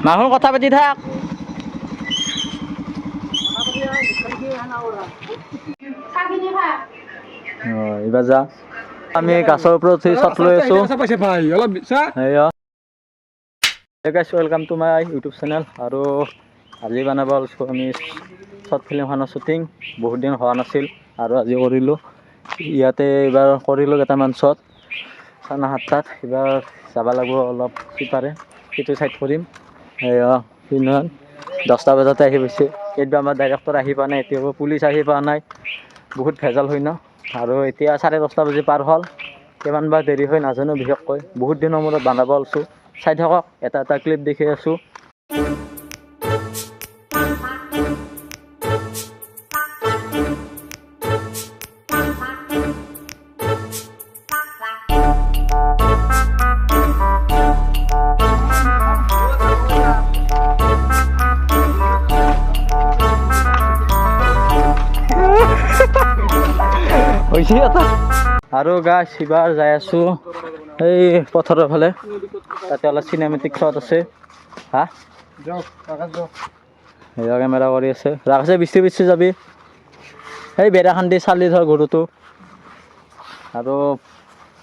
মানুহ কথা পাতি থাক। এইবাৰ যা আমি গাছৰ ওপৰত উঠি শ্বট লৈ আছো। Welcome to my YouTube channel. আৰু আজি বনাব লৈছোঁ আমি শ্বৰ্ট ফিল্মখনৰ শ্বুটিং। বহুত দিন হোৱা নাছিল আৰু আজি কৰিলোঁ। ইয়াতে এইবাৰ কৰিলোঁ কেইটামান শ্বট 7:30। এইবাৰ যাব লাগিব অলপ সিপাৰে, সিটো ছাইড কৰিম। সিদিনাখন 10টা বজাতে আহি পাইছে। এইটো আমাৰ ডাইৰেক্টৰ আহি পোৱা নাই, এতিয়াও পুলিচ আহি পোৱা নাই। বহুত ভেজাল হয় ন। আৰু এতিয়া 10:30 বাজি পাৰ হ'ল, কিমান বা দেৰি হয় নাজানো। বিশেষকৈ বহুত দিনৰ মূৰত বনাব লৈছোঁ। চাই থাকক, এটা এটা ক্লিপ দেখি আছোঁ। আৰু গাইছ এইবাৰ যাই আছোঁ এই পথাৰৰ ফালে। তাতে অলপ চিনেমেটিক শ্বট আছে। সেয়া কেমেৰা কৰি আছে। ৰাখছে বেছি যাবি সেই বেৰাখান দি চালি ধৰ গৰুটো। আৰু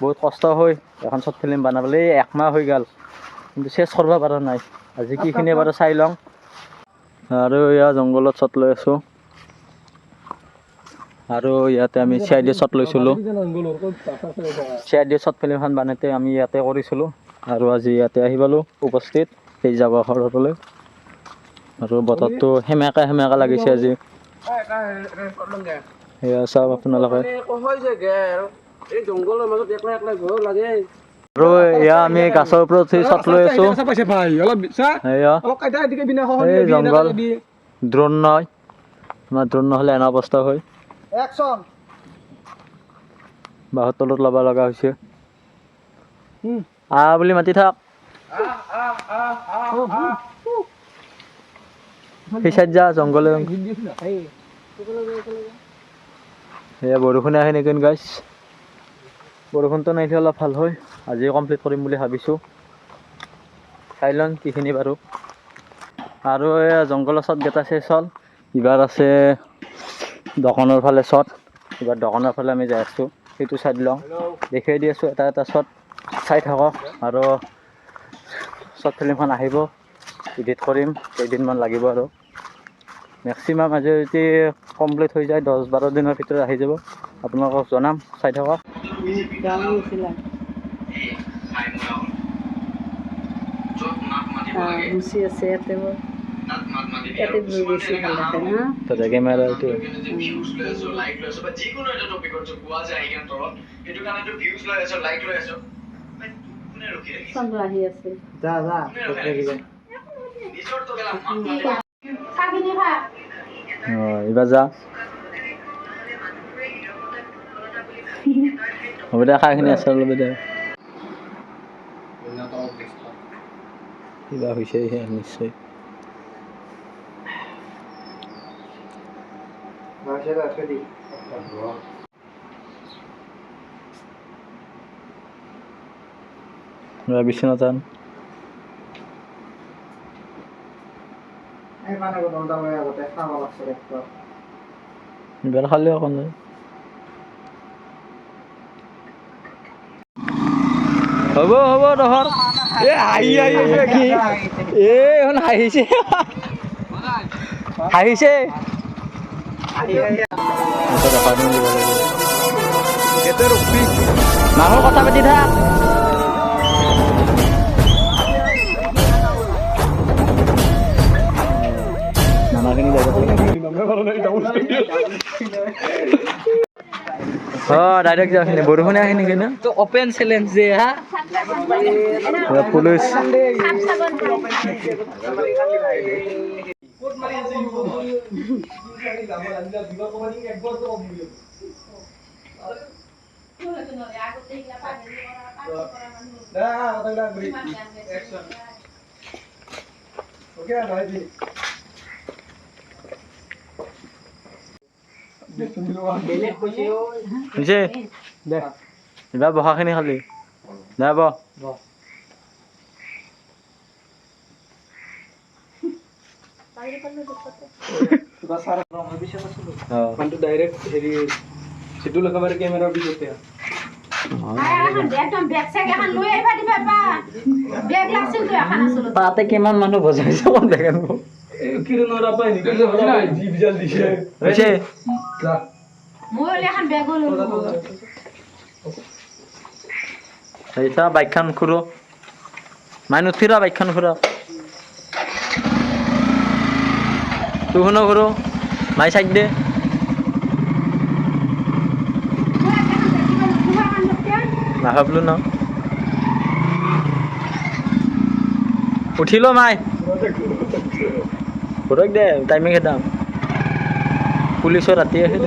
বহুত কষ্ট হয় এখন শ্বৰ্ট ফিল্ম বনাবলৈ। 1 মাহ হৈ গ'ল কিন্তু চেছ কৰিব পৰা নাই। আজি কিখিনি বাৰু চাই লওঁ। আৰু এয়া জংঘলত শ্বট লৈ আছোঁ। আৰু ইয়াতে আমি CID শ্বট লৈছিলোঁ। CID শ্বট ফিল্মখন বানাওঁতে আমি ইয়াতে কৰিছিলোঁ। আৰু আজি ইয়াতে আহি পালোঁ উপস্থিত এই জাগাখনলৈ। আৰু বতৰটো সেমেকা লাগিছে আজি। সেয়া চাওক আপোনালোকে। আৰু এয়া আমি গাছৰ ওপৰত উঠি শ্বট লৈ আছোঁ। এই জংঘল ড্ৰোন নহয়, আমাৰ ড্ৰোন নহ'লে এনে অৱস্থা হয়। বাঁহৰ তলত ল'ব লগা হৈছে। বুলি মাতি থাক। সেই চাইড যা জংঘলে। সেয়া বৰষুণে আহে নেকি গাইছ। বৰষুণটো নাহিলে অলপ ভাল হয়। আজি কমপ্লিট কৰিম বুলি ভাবিছোঁ। চাই লওঁ কিখিনি বাৰু। আৰু এই জংঘলৰ শ্বট কেইটা শেষ হ'ল। এইবাৰ আছে দোকানৰ ফালে শ্বট। এইবাৰ দোকানৰ ফালে আমি যাই আছোঁ। সেইটো চাইড লওঁ, দেখুৱাই দি আছোঁ এটা এটা শ্বট। চাই থাকক। আৰু শ্বৰ্ট ফিল্মখন আহিব, এডিট কৰিম, কেইদিনমান লাগিব আৰু। মেক্সিমাম আজি যদি কমপ্লিট হৈ যায় 10-12 দিনৰ ভিতৰত আহি যাব। আপোনালোকক জনাম, চাই থাকক। গুচি আছে ইয়াতে ইয়াতে বেছি ভাল লাগে না। তাতে কেমেৰা এইটো চন্দ্ৰ আহি আছে। এইবাৰ যা হ'ব দে। খাইখিনি আছে অলপ দে। কিবা হৈছে নিশ্চয়। বিশ্বনাথন এবাৰ খালি অকণ নাই। হ'ব তহৰ এখন হাঁহিছে মানুহ কথা পাতি থাক। ডাইৰেক্ট যাখিনি বৰষুণে আহে নেকি না। অপেন চ্যালেঞ্জ যে হা পুলিচ হৈছে দে এইবাৰ বহাখিনি খালি দে বহ ডাইৰেক্ট হেৰি চিটুল একেবাৰে কেমেৰাৰ পিছতে তাতে কিমান মানুহ বজাইছে কম দেখেন কিৰণৰ পাই নিকে জীৱ জাল দিছে হৈছে সেইটা বাইকখন খুৰো মাই নুঠিৰা বাইকখন খুৰা তুহনো খুৰো মাই চাইড দে নাভাবলো ন উঠিলো মাই ঘৰক দে টাইমিং খেদাম পুলিচৰ ৰাতি আহে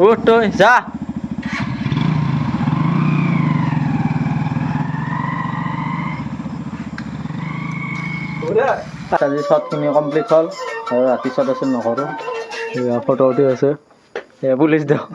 উঠ তই যা আজি শ্বটখিনি কমপ্লিট হ'ল আৰু ৰাতি শ্বট আছে নকৰোঁ ফটো উঠি আছে পুলিচ দিয়ক